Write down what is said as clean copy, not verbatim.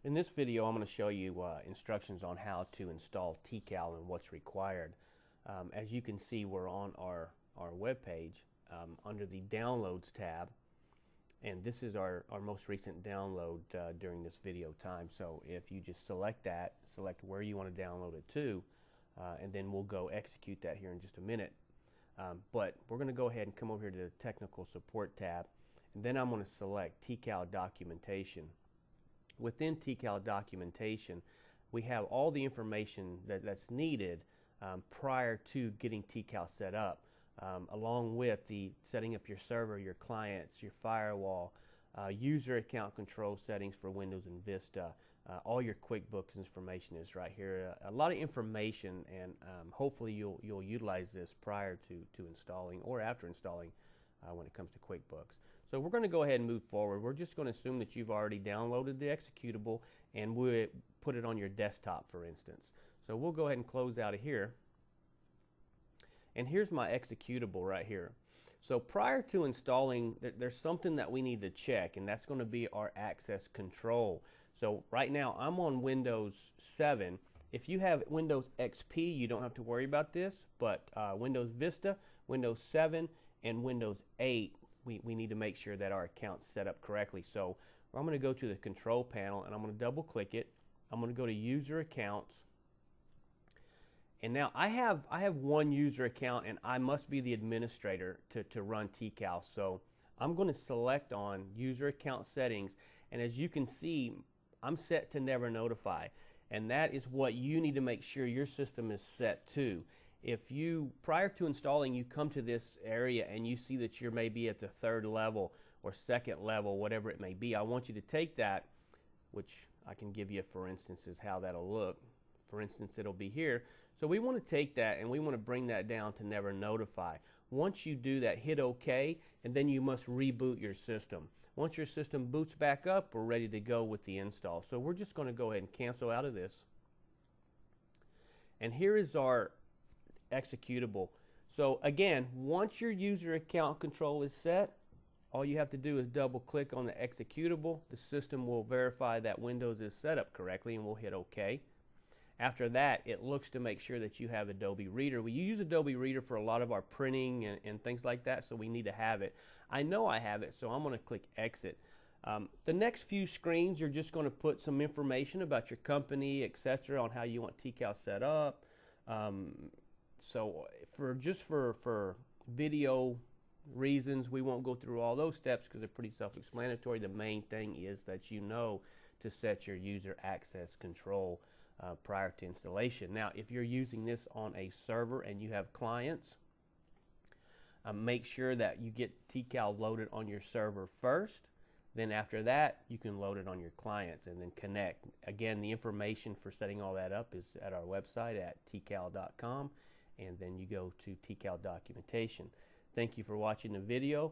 In this video, I'm going to show you instructions on how to install TeeCal and what's required. As you can see, we're on our web page under the Downloads tab, and this is our most recent download during this video time. So if you just select that, select where you want to download it to, and then we'll go execute that here in just a minute. But we're going to go ahead and come over here to the Technical Support tab, and then I'm going to select TeeCal Documentation. Within TeeCal Documentation, we have all the information that's needed prior to getting TeeCal set up, along with the setting up your server, your clients, your firewall, user account control settings for Windows and Vista. All your QuickBooks information is right here. A lot of information, and hopefully you'll utilize this prior to installing or after installing when it comes to QuickBooks. So we're going to go ahead and move forward. We're just going to assume that you've already downloaded the executable and we'll put it on your desktop, for instance. So we'll go ahead and close out of here. And here's my executable right here. So prior to installing, there's something that we need to check, and that's going to be our access control. So right now I'm on Windows 7. If you have Windows XP, you don't have to worry about this, but Windows Vista, Windows 7, and Windows 8, we need to make sure that our account's set up correctly. So I'm going to go to the control panel and I'm going to double click it. I'm going to go to user accounts, and now I have one user account and I must be the administrator to run TeeCal. So I'm going to select on user account settings, and as you can see, I'm set to never notify, and that is what you need to make sure your system is set to. If you, prior to installing, you come to this area and you see that you're maybe at the third level or second level, whatever it may be, I want you to take that, which I can give you, for instance, is how that'll look. For instance, it'll be here. So we want to take that and we want to bring that down to never notify. Once you do that, hit OK, and then you must reboot your system. Once your system boots back up, we're ready to go with the install. So we're just going to go ahead and cancel out of this. And here is our executable. So again, once your user account control is set, all you have to do is double click on the executable. The system will verify that Windows is set up correctly, and we'll hit OK. After that, it looks to make sure that you have Adobe Reader. We use Adobe Reader for a lot of our printing and things like that, so we need to have it. I know I have it, so I'm going to click Exit. The next few screens, you're just going to put some information about your company, etc., on how you want TeeCal set up. So for video reasons, we won't go through all those steps because they're pretty self-explanatory. The main thing is that you know to set your user access control prior to installation. Now, if you're using this on a server and you have clients, make sure that you get TeeCal loaded on your server first. Then after that, you can load it on your clients and then connect. Again, the information for setting all that up is at our website at teecal.com, and then you go to TeeCal Documentation. Thank you for watching the video.